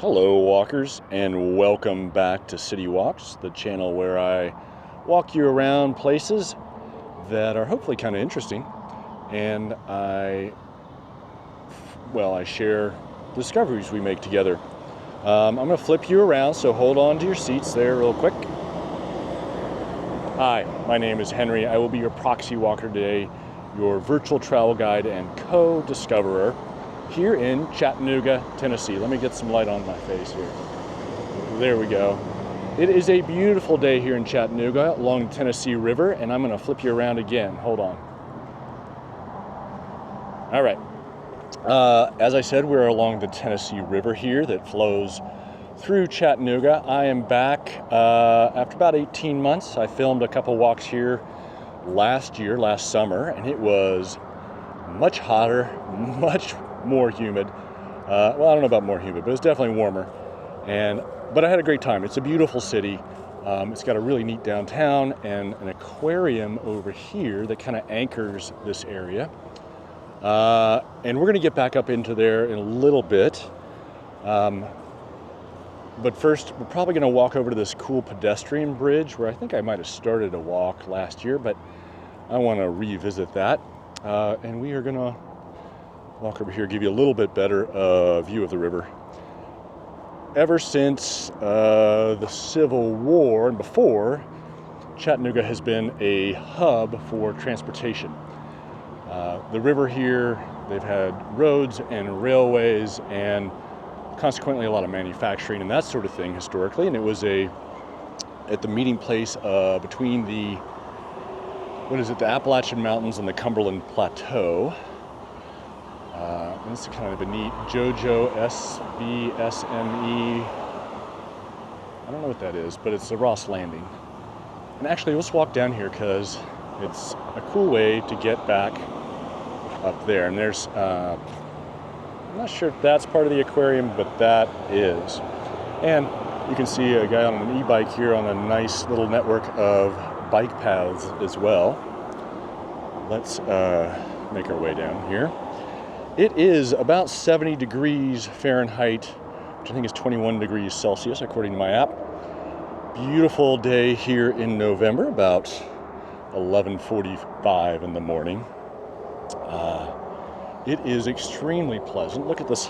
Hello walkers, and welcome back to City Walks, the channel where I walk you around places that are hopefully kind of interesting, and I share discoveries we make together. I'm going to flip you around, so hold on to your seats there real quick. Hi, my name is Henry. I will be your proxy walker today, your virtual travel guide and co-discoverer here in Chattanooga, Tennessee. Let me get some light on my face here. There we go. It is a beautiful day here in Chattanooga along the Tennessee River, and I'm going to flip you around again. Hold on. All right. As I said, we're along the Tennessee River here that flows through Chattanooga. I am back after about 18 months. I filmed a couple walks here last summer, and it was much hotter, much more humid. Well, I don't know about more humid, but it's definitely warmer. But I had a great time. It's a beautiful city. It's got a really neat downtown and an aquarium over here that kind of anchors this area. And we're going to get back up into there in a little bit. But first, we're probably going to walk over to this cool pedestrian bridge where I think I might have started a walk last year, but I want to revisit that. And we are going to walk over here, give you a little bit better view of the river. Ever since the Civil War and before, Chattanooga has been a hub for transportation. The river here, they've had roads and railways and consequently a lot of manufacturing and that sort of thing historically, and it was at the meeting place between the Appalachian Mountains and the Cumberland Plateau. And this is kind of a neat JoJo SVSME. I don't know what that is, but it's the Ross Landing. And actually, let's walk down here because it's a cool way to get back up there. And there's, I'm not sure if that's part of the aquarium, but that is. And you can see a guy on an e-bike here on a nice little network of bike paths as well. Let's make our way down here. It is about 70 degrees Fahrenheit, which I think is 21 degrees Celsius according to my app. Beautiful day here in November, about 11:45 in the morning. It is extremely pleasant. Look at this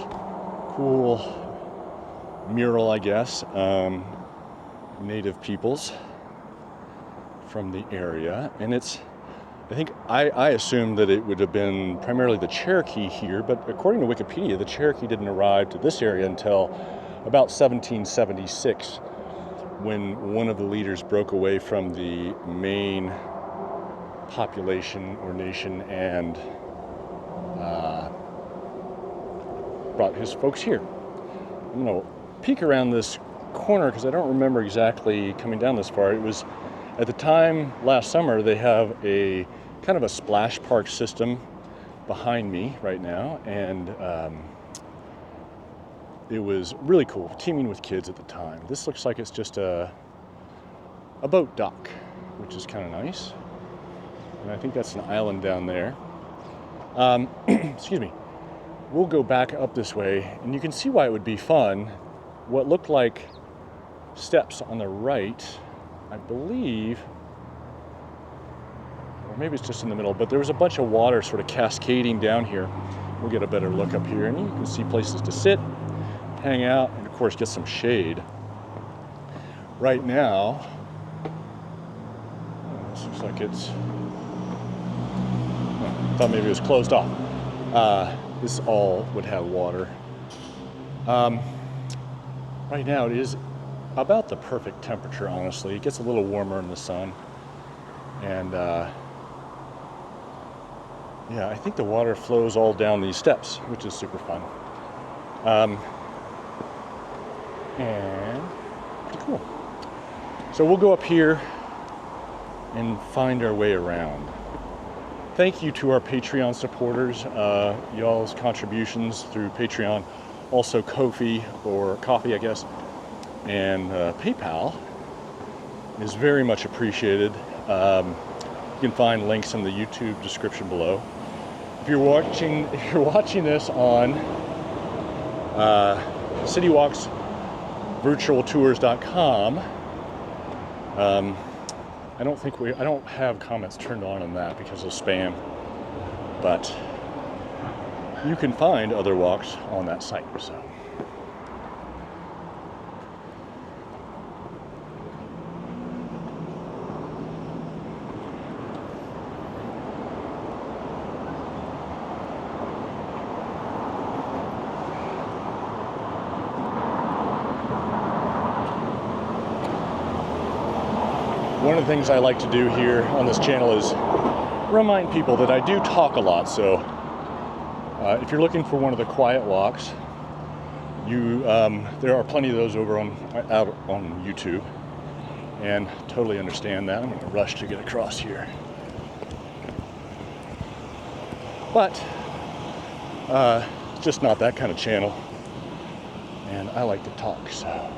cool mural, I guess, native peoples from the area, and I assumed that it would have been primarily the Cherokee here, but according to Wikipedia, the Cherokee didn't arrive to this area until about 1776, when one of the leaders broke away from the main population or nation and brought his folks here. I'm going to peek around this corner because I don't remember exactly coming down this far. It was at the time last summer. They have a kind of a splash park system behind me right now, and it was really cool, teaming with kids at the time. This looks like it's just a boat dock, which is kind of nice, and I think that's an island down there. Excuse me. We'll go back up this way, and you can see why it would be fun. What looked like steps on the right, I believe, or maybe it's just in the middle, but there was a bunch of water sort of cascading down here. We'll get a better look up here, and you can see places to sit, hang out, and of course get some shade. Right now, this looks like I thought maybe it was closed off. This all would have water. Right now it is about the perfect temperature, honestly. It gets a little warmer in the sun. And I think the water flows all down these steps, which is super fun. And pretty cool. So we'll go up here and find our way around. Thank you to our Patreon supporters. Y'all's contributions through Patreon, also Ko-fi, or Coffee, I guess, and PayPal is very much appreciated. You can find links in the YouTube description below. If you're watching this on City Walks virtualtours.com. I don't have comments turned on that because of spam, but you can find other walks on that site. So. One of the things I like to do here on this channel is remind people that I do talk a lot. So if you're looking for one of the quiet walks, there are plenty of those out on YouTube, and totally understand that. I'm going to rush to get across here, but it's just not that kind of channel, and I like to talk. So a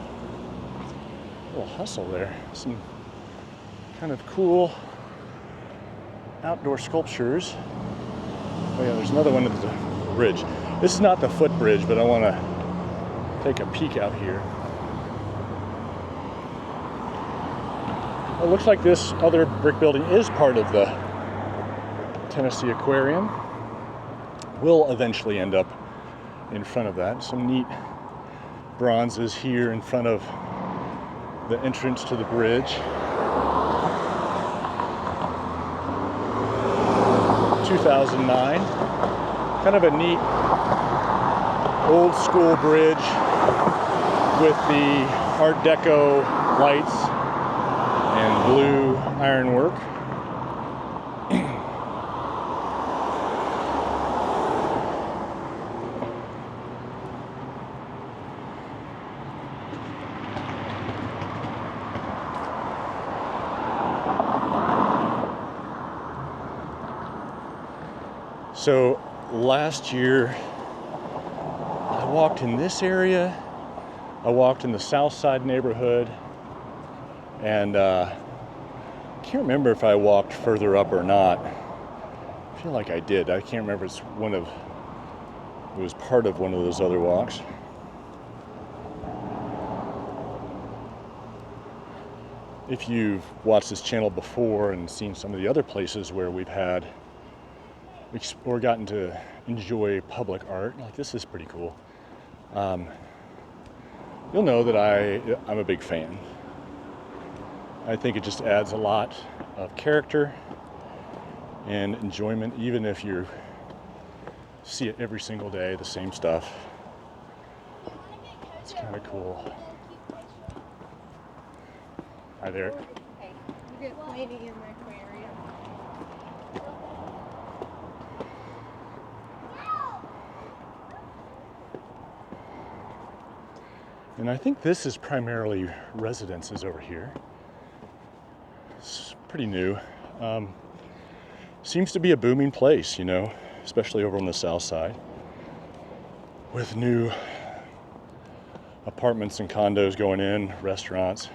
little hustle there. Some kind of cool outdoor sculptures. Oh yeah, there's another one at the bridge. This is not the footbridge, but I want to take a peek out here. It looks like this other brick building is part of the Tennessee Aquarium. Will eventually end up in front of that. Some neat bronzes here in front of the entrance to the bridge. 2009, kind of a neat old school bridge with the Art Deco lights and blue ironwork. So last year, I walked in this area, I walked in the South Side neighborhood, and I can't remember if I walked further up or not. I feel like I did. I can't remember if it was part of one of those other walks. If you've watched this channel before and seen some of the other places where we've had or gotten to enjoy public art, like this is pretty cool. You'll know that I'm a big fan. I think it just adds a lot of character and enjoyment, even if you see it every single day, the same stuff. It's kind of cool. Hi there. Hey, you get plenty in the aquarium. And I think this is primarily residences over here. It's pretty new. Seems to be a booming place, you know, especially over on the South Side, with new apartments and condos going in, restaurants,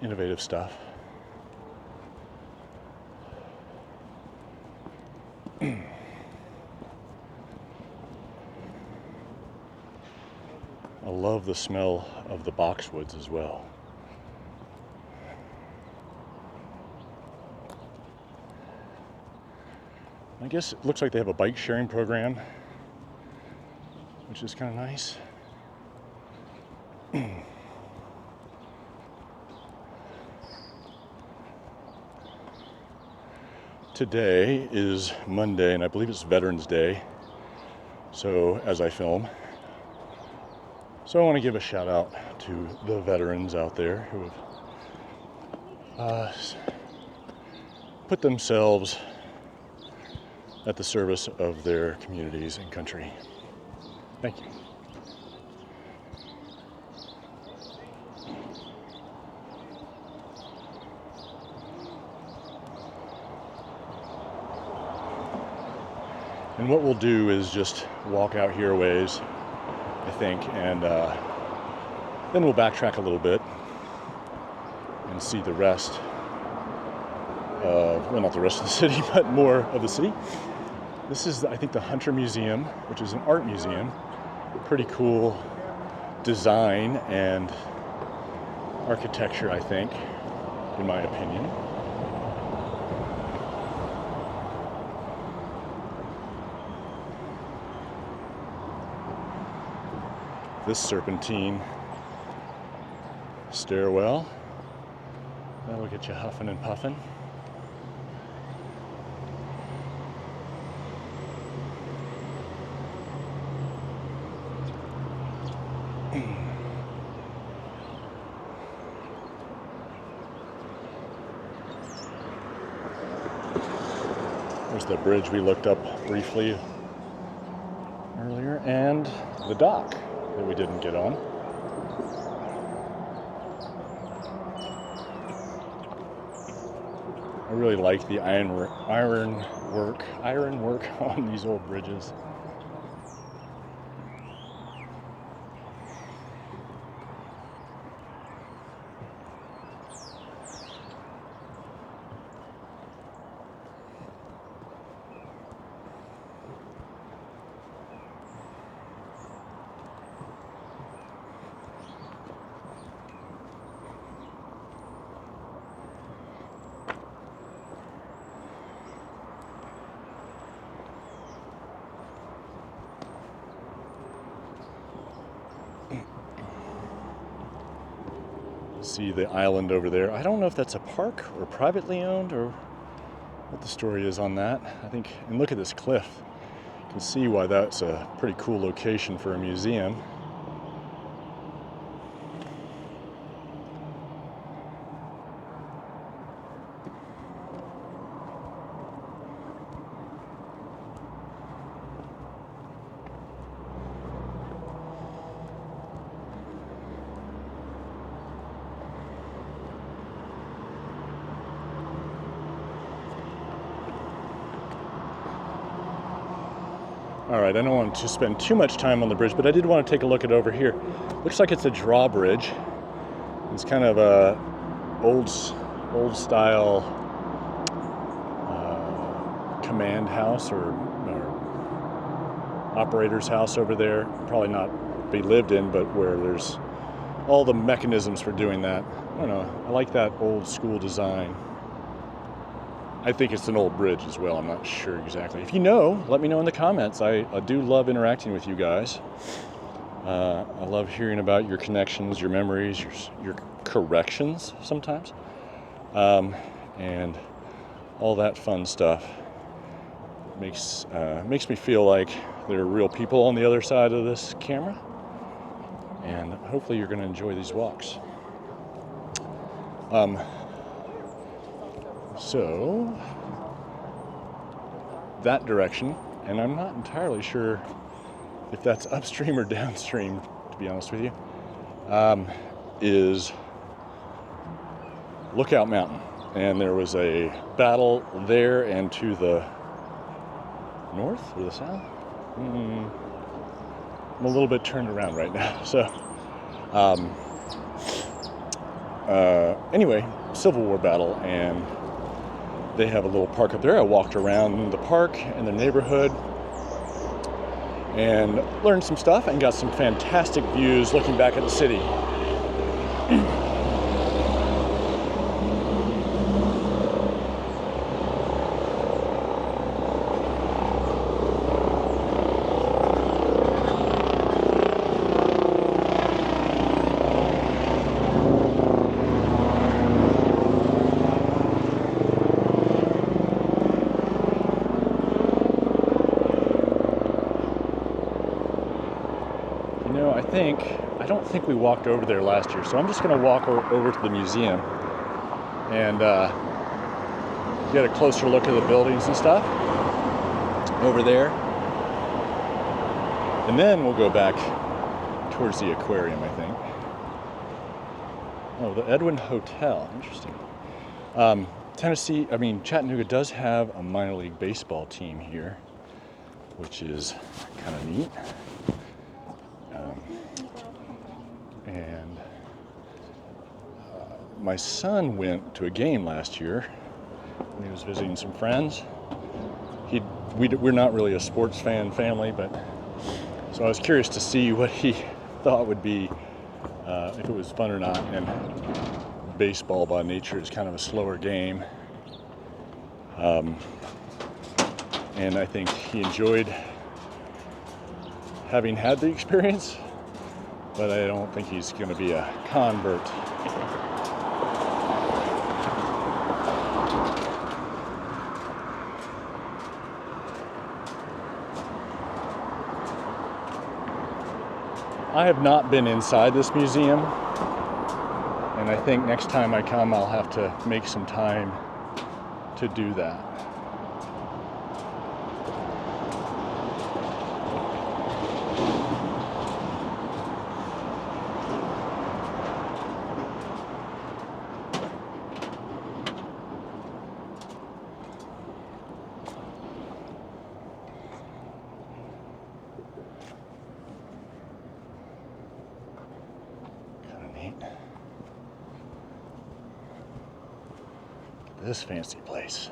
innovative stuff. I love the smell of the boxwoods as well. I guess it looks like they have a bike sharing program, which is kind of nice. Today is Monday, and I believe it's Veterans Day, so as I film. So I want to give a shout out to the veterans out there who have put themselves at the service of their communities and country. Thank you. And what we'll do is just walk out here a ways, I think, and then we'll backtrack a little bit and see the rest of, well, not the rest of the city, but more of the city. This is, I think, the Hunter Museum, which is an art museum. Pretty cool design and architecture, I think, in my opinion. This serpentine stairwell, that'll get you huffing and puffing. There's the bridge we looked up briefly earlier, and the dock that we didn't get on. I really like the iron work on these old bridges. See the island over there. I don't know if that's a park or privately owned or what the story is on that. I think, and look at this cliff. You can see why that's a pretty cool location for a museum. All right, I don't want to spend too much time on the bridge, but I did want to take a look at over here. Looks like it's a drawbridge. It's kind of a old style command house or operator's house over there. Probably not be lived in, but where there's all the mechanisms for doing that. I don't know. I like that old school design. I think it's an old bridge as well. I'm not sure exactly. If you know, let me know in the comments. I do love interacting with you guys. I love hearing about your connections, your memories, your corrections sometimes, and all that fun stuff. Makes me feel like there are real people on the other side of this camera, and hopefully you're going to enjoy these walks. So, that direction, and I'm not entirely sure if that's upstream or downstream, to be honest with you, is Lookout Mountain. And there was a battle there and to the north or the south? I'm a little bit turned around right now. So, anyway, Civil War battle, and they have a little park up there. I walked around the park and the neighborhood and learned some stuff and got some fantastic views looking back at the city. I don't think we walked over there last year, so I'm just going to walk over to the museum and get a closer look at the buildings and stuff over there. And then we'll go back towards the aquarium, I think. Oh, the Edwin Hotel. Interesting. Chattanooga does have a minor league baseball team here, which is kind of neat. My son went to a game last year when he was visiting some friends. We're not really a sports fan family, but so I was curious to see what he thought would be if it was fun or not. And baseball by nature is kind of a slower game. And I think he enjoyed having had the experience, but I don't think he's going to be a convert. I have not been inside this museum, and I think next time I come I'll have to make some time to do that. This fancy place.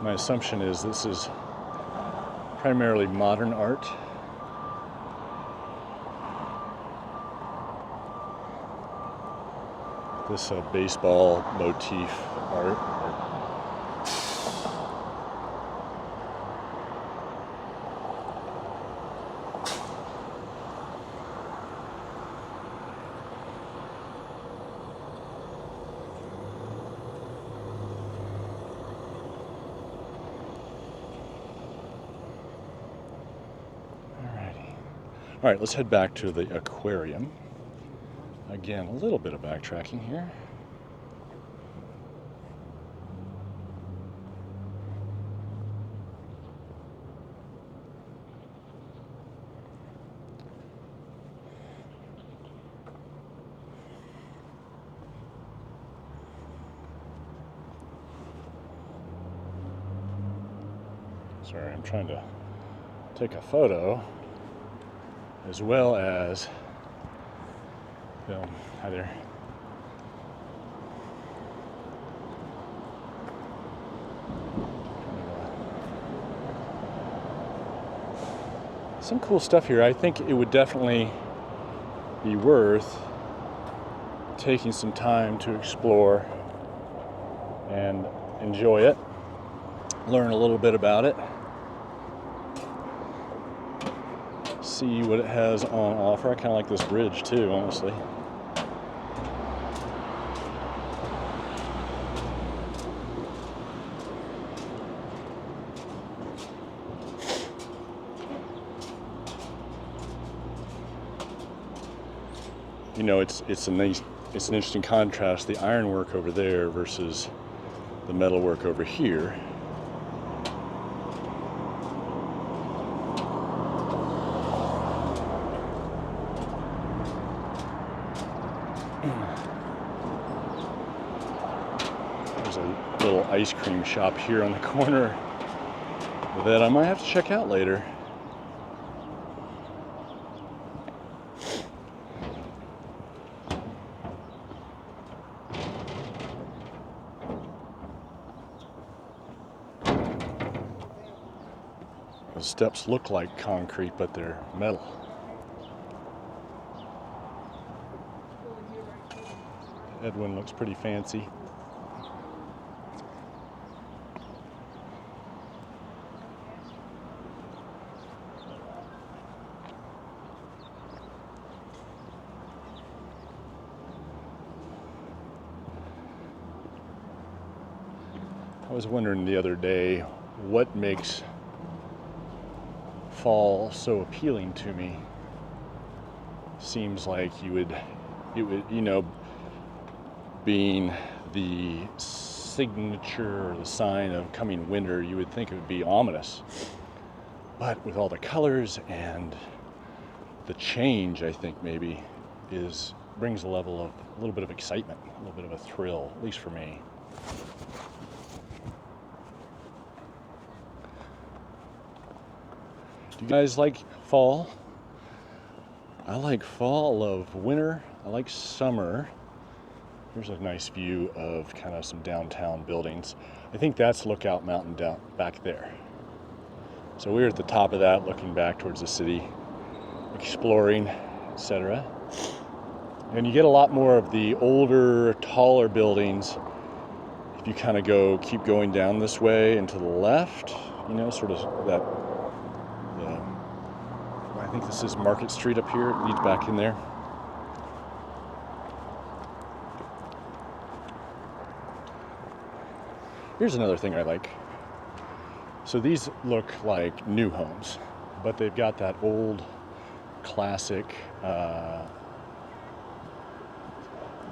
My assumption is this is primarily modern art. This baseball motif art. All right, let's head back to the aquarium. Again, a little bit of backtracking here. Sorry, I'm trying to take a photo as well as film. Hi there. Some cool stuff here. I think it would definitely be worth taking some time to explore and enjoy it, learn a little bit about it, see what it has on offer. I kind of like this bridge too, honestly. You know, it's an interesting contrast, the ironwork over there versus the metalwork over here. There's a little ice cream shop here on the corner that I might have to check out later. The steps look like concrete, but they're metal. Edwin looks pretty fancy. I was wondering the other day what makes fall so appealing to me. Seems like it would, you know, being the signature or the sign of coming winter, you would think it would be ominous. But with all the colors and the change, I think maybe brings a level of a little bit of excitement, a little bit of a thrill, at least for me. Do you guys like fall? I like fall, I love winter, I like summer. Here's a nice view of kind of some downtown buildings. I think that's Lookout Mountain down back there. So we're at the top of that, looking back towards the city, exploring, etc. And you get a lot more of the older, taller buildings if you kind of keep going down this way and to the left, you know, sort of that, I think this is Market Street up here. It leads back in there. Here's another thing I like. So these look like new homes, but they've got that old, classic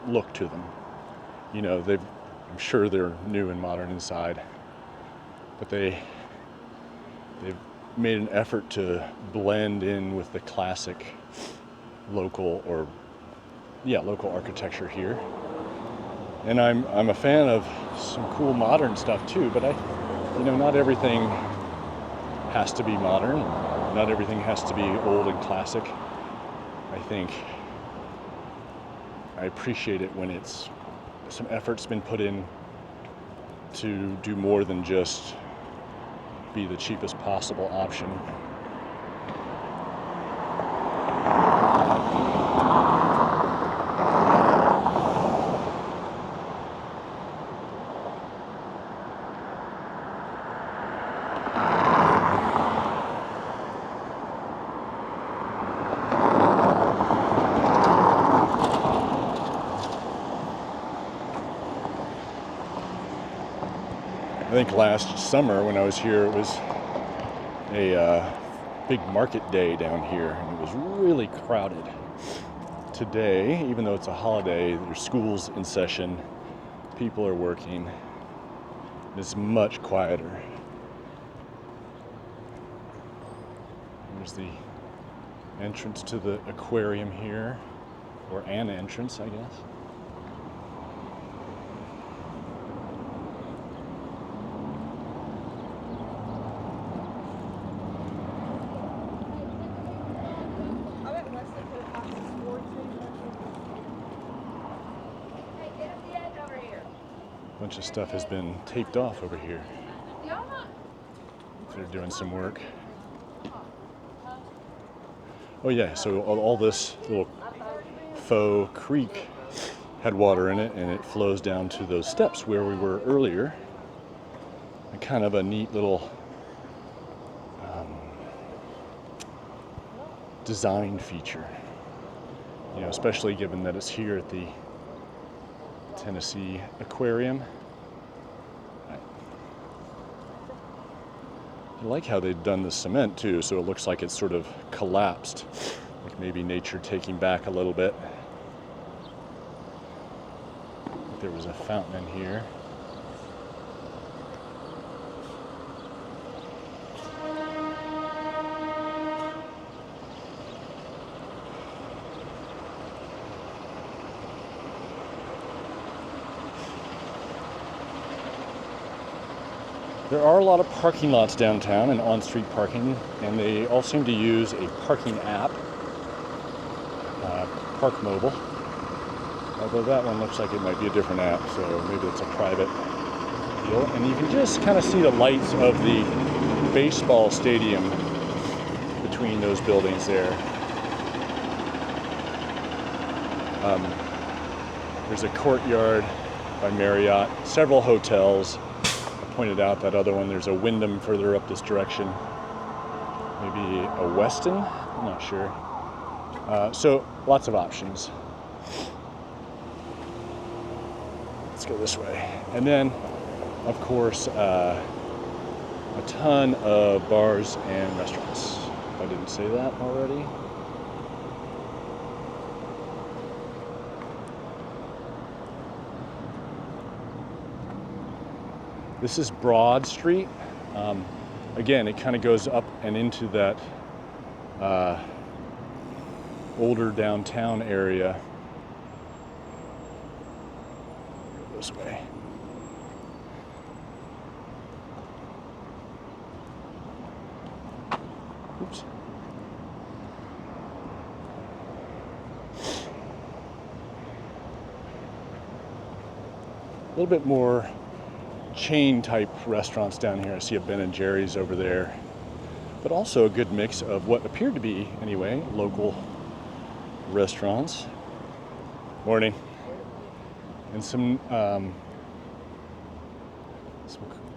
look to them. You know, I'm sure they're new and modern inside, but they've made an effort to blend in with the classic local architecture here. And I'm a fan of some cool modern stuff too, but not everything has to be modern. Not everything has to be old and classic. I think I appreciate it when some effort's been put in to do more than just be the cheapest possible option. I think last summer when I was here, it was a big market day down here, and it was really crowded. Today, even though it's a holiday, there's schools in session, people are working, it's much quieter. There's the entrance to the aquarium here, or an entrance, I guess. Bunch of stuff has been taped off over here. They're doing some work. Oh yeah, so all this little faux creek had water in it, and it flows down to those steps where we were earlier. And kind of a neat little design feature, especially given that it's here at the Tennessee Aquarium. I like how they've done the cement too, so it looks like it's sort of collapsed, like maybe nature taking back a little bit. There was a fountain in here. There are a lot of parking lots downtown and on-street parking, and they all seem to use a parking app, Park Mobile. Although that one looks like it might be a different app, so maybe it's a private deal. And you can just kind of see the lights of the baseball stadium between those buildings there. There's a Courtyard by Marriott, several hotels. Pointed out that other one, there's a Wyndham further up this direction, maybe a Westin, I'm not sure. So lots of options. Let's go this way. And then, of course, a ton of bars and restaurants. If I didn't say that already. This is Broad Street. Again, it kind of goes up and into that older downtown area. This way. Oops. little bit more chain type restaurants down here. I see a Ben and Jerry's over there, but also a good mix of what appeared to be, anyway, local restaurants. Morning. And some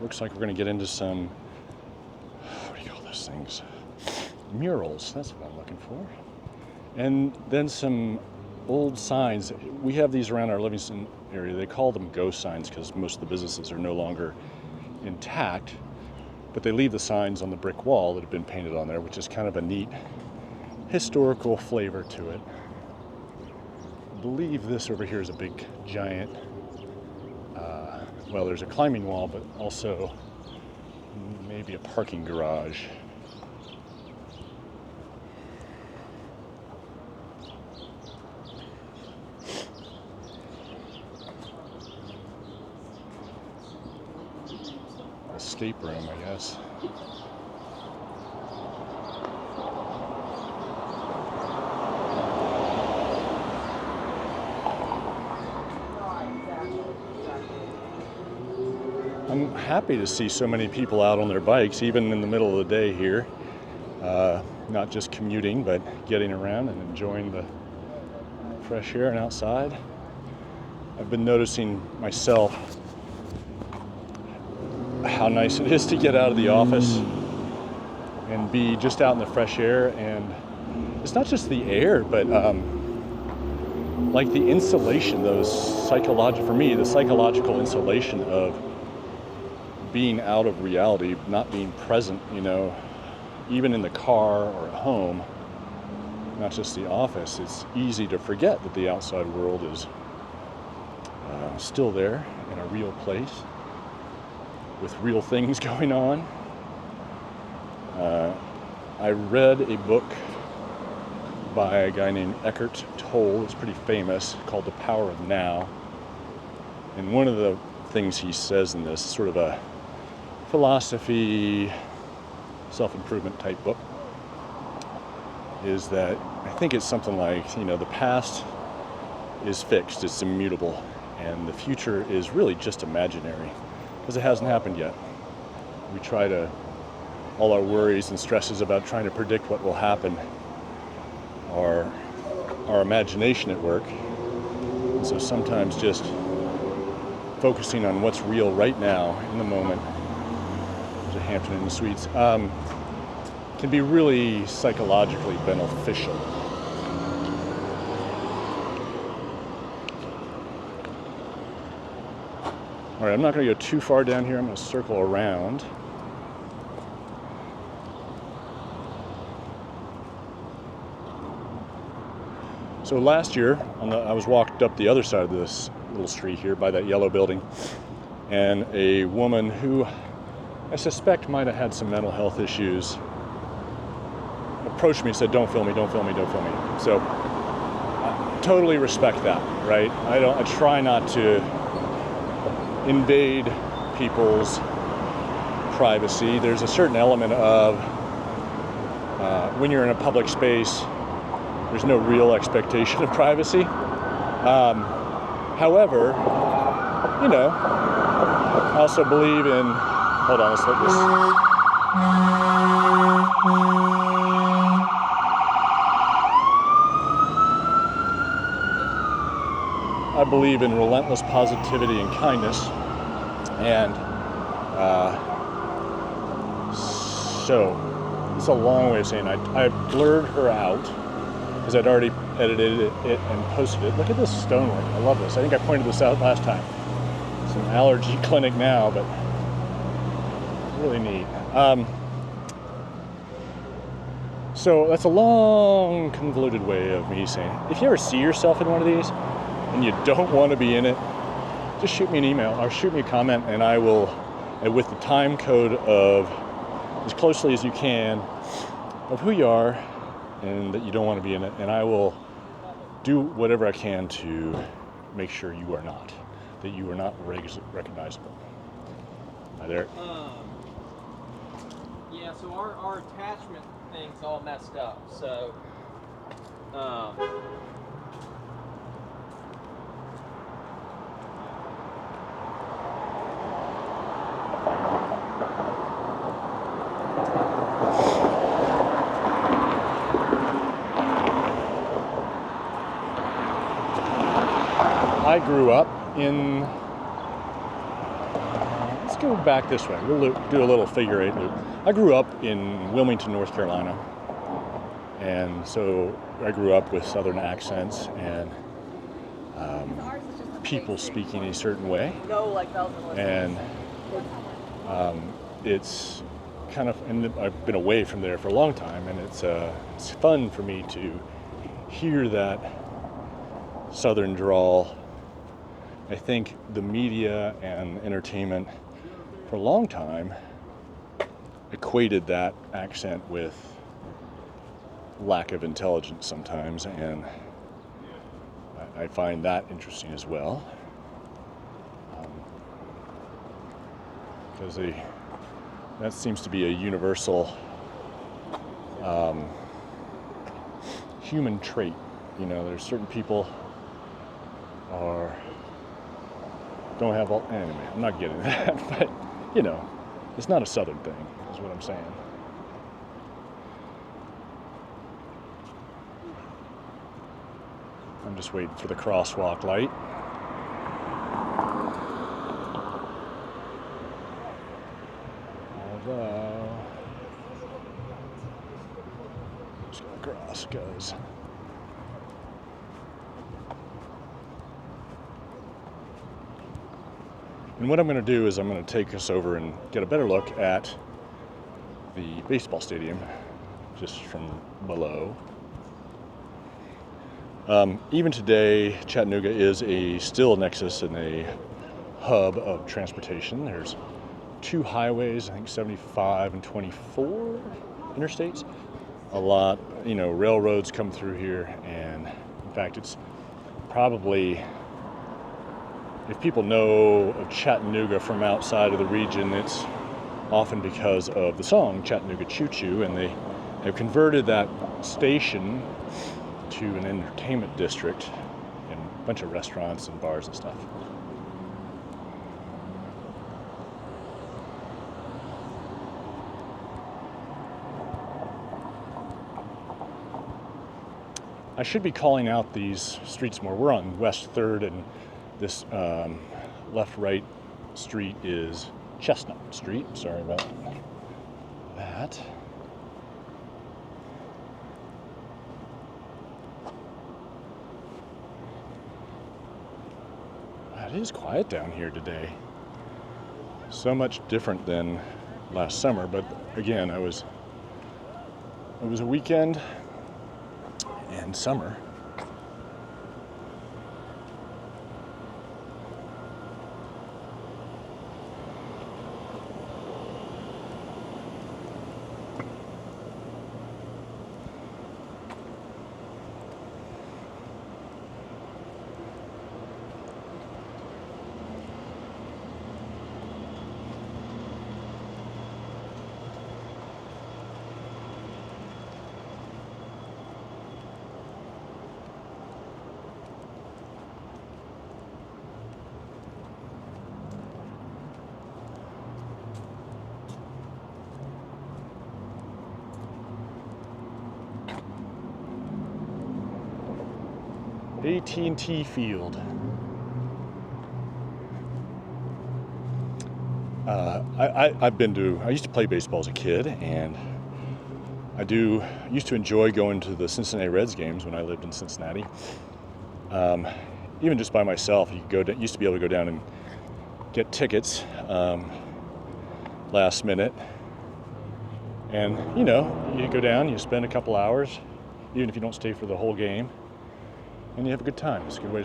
looks like we're going to get into some, what do you call those things? Murals, that's what I'm looking for. And then some old signs. We have these around our Livingston area. They call them ghost signs because most of the businesses are no longer intact, but they leave the signs on the brick wall that have been painted on there, which is kind of a neat historical flavor to it. I believe this over here is a big giant, well, there's a climbing wall, but also maybe a parking garage. Escape room, I guess. I'm happy to see so many people out on their bikes, even in the middle of the day here. Not just commuting, but getting around and enjoying the fresh air and outside. I've been noticing myself how nice it is to get out of the office and be just out in the fresh air. And it's not just the air, but like the insulation, for me, the psychological insulation of being out of reality, not being present, even in the car or at home, not just the office. It's easy to forget that the outside world is still there in a real place with real things going on. I read a book by a guy named Eckhart Tolle. It's pretty famous, called The Power of Now. And one of the things he says in this, sort of a philosophy, self-improvement type book, is that I think it's something like, the past is fixed, it's immutable, and the future is really just imaginary, because it hasn't happened yet. We try to, all our worries and stresses about trying to predict what will happen are our imagination at work. And so sometimes just focusing on what's real right now, in the moment, to Hampton Inn Suites, can be really psychologically beneficial. All right, I'm not going to go too far down here. I'm going to circle around. So last year, I was walked up the other side of this little street here by that yellow building, and a woman who I suspect might have had some mental health issues approached me and said, "Don't film me, don't film me, don't film me." So I totally respect that, right? I try not to invade people's privacy. There's a certain element of when you're in a public space, there's no real expectation of privacy. However, I also believe in, hold on, let's let this. I believe in relentless positivity and kindness, and so it's a long way of saying I blurred her out because I'd already edited it and posted it. Look at this stonework. I love this. I think I pointed this out last time. It's an allergy clinic now, but really neat. So that's a long, convoluted way of me saying, if you ever see yourself in one of these and you don't want to be in it, just shoot me an email or shoot me a comment, and I will, with the time code of as closely as you can of who you are and that you don't want to be in it, and I will do whatever I can to make sure you are not, that you are not recognizable. Hi there. Yeah, so our attachment thing's all messed up, so I grew up in, let's go back this way. We'll do a little figure eight loop. I grew up in Wilmington, North Carolina. And so I grew up with Southern accents and people speaking a certain way. And it's kind of, and I've been away from there for a long time, and it's fun for me to hear that Southern drawl. I think the media and entertainment for a long time equated that accent with lack of intelligence sometimes, and I find that interesting as well, because that seems to be a universal human trait. You know, there's certain people don't have all, anyway, I'm not getting that, but you know, it's not a Southern thing, is what I'm saying. I'm just waiting for the crosswalk light. Although, I'm just gonna cross, guys. And what I'm going to do is I'm going to take us over and get a better look at the baseball stadium just from below. Even today, Chattanooga is still a nexus and a hub of transportation. There's 2 highways, I think 75 and 24 interstates. A lot, you know, railroads come through here, and in fact, it's probably, if people know of Chattanooga from outside of the region, it's often because of the song Chattanooga Choo Choo, and they have converted that station to an entertainment district and a bunch of restaurants and bars and stuff. I should be calling out these streets more. We're on West 3rd, and this left-right street is Chestnut Street. Sorry about that. It is quiet down here today. So much different than last summer, but again, it was a weekend and summer. AT&T Field. I used to play baseball as a kid, and I used to enjoy going to the Cincinnati Reds games when I lived in Cincinnati. Even just by myself, used to be able to go down and get tickets last minute. And, you know, you go down, you spend a couple hours, even if you don't stay for the whole game, and you have a good time. It's a good way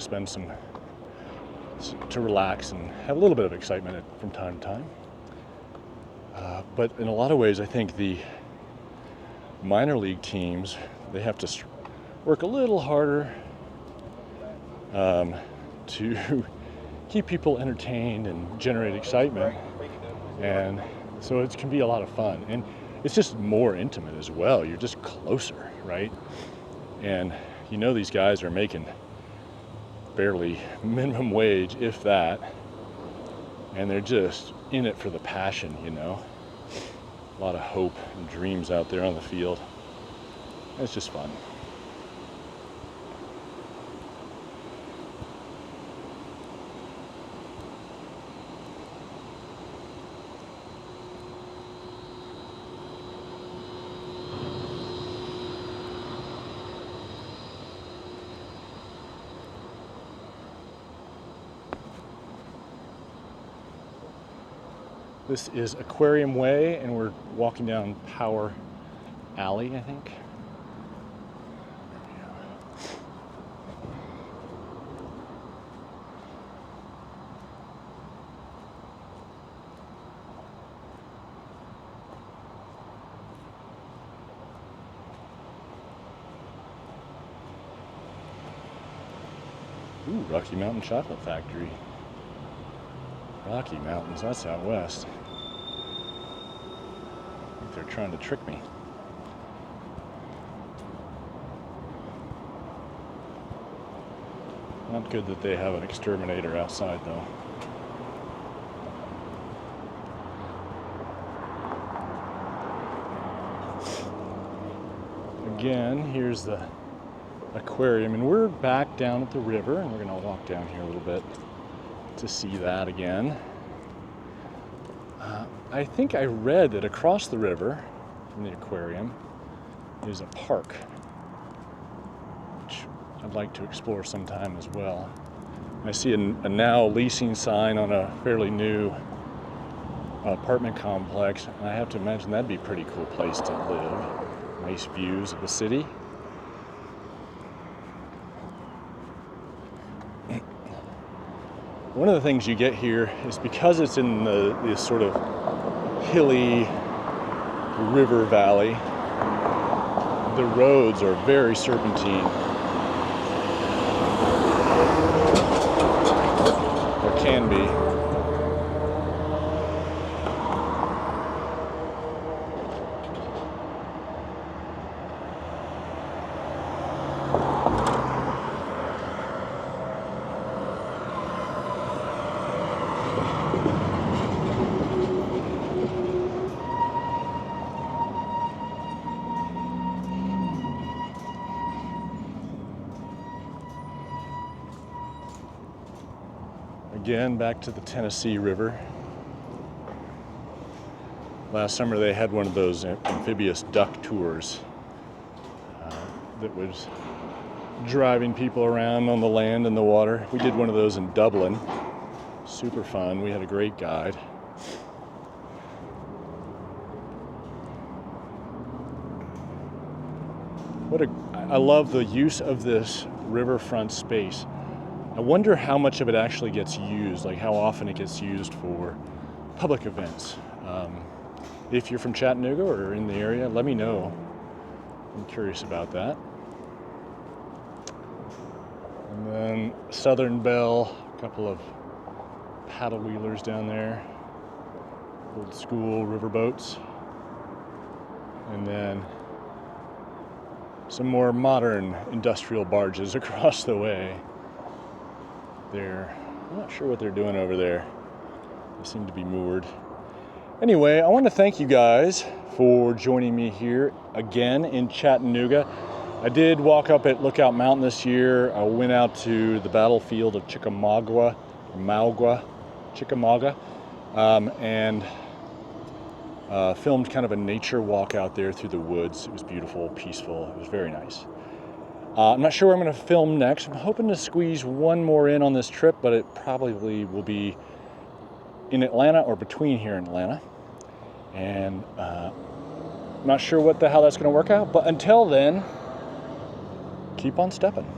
to relax and have a little bit of excitement from time to time. But in a lot of ways, I think the minor league teams, they have to work a little harder to keep people entertained and generate excitement. And so it can be a lot of fun. And it's just more intimate as well. You're just closer, right? And you know these guys are making barely minimum wage, if that, and they're just in it for the passion, you know. A lot of hope and dreams out there on the field. It's just fun. This is Aquarium Way, and we're walking down Power Alley, I think. Ooh, Rocky Mountain Chocolate Factory. Rocky Mountains, that's out west. I think they're trying to trick me. Not good that they have an exterminator outside, though. Again, here's the aquarium, and we're back down at the river, and we're going to walk down here a little bit to see that again. I think I read that across the river from the aquarium is a park, which I'd like to explore sometime as well. I see a now leasing sign on a fairly new apartment complex, and I have to imagine that'd be a pretty cool place to live. Nice views of the city. One of the things you get here is because it's in this sort of hilly river valley, the roads are very serpentine. Or can be. Again, back to the Tennessee River. Last summer they had one of those amphibious duck tours that was driving people around on the land and the water. We did one of those in Dublin. Super fun. We had a great guide. I love the use of this riverfront space. I wonder how much of it actually gets used, like how often it gets used for public events. If you're from Chattanooga or in the area, let me know. I'm curious about that. And then Southern Belle, a couple of paddle wheelers down there, old school riverboats. And then some more modern industrial barges across the way. I'm not sure what they're doing over there. They seem to be moored. Anyway, I want to thank you guys for joining me here again in Chattanooga. I did walk up at Lookout Mountain this year. I went out to the battlefield of Chickamauga, and filmed kind of a nature walk out there through the woods. It was beautiful, peaceful. It was very nice. I'm not sure where I'm going to film next. I'm hoping to squeeze one more in on this trip, but it probably will be in Atlanta or between here and Atlanta. And I'm not sure how that's going to work out. But until then, keep on stepping.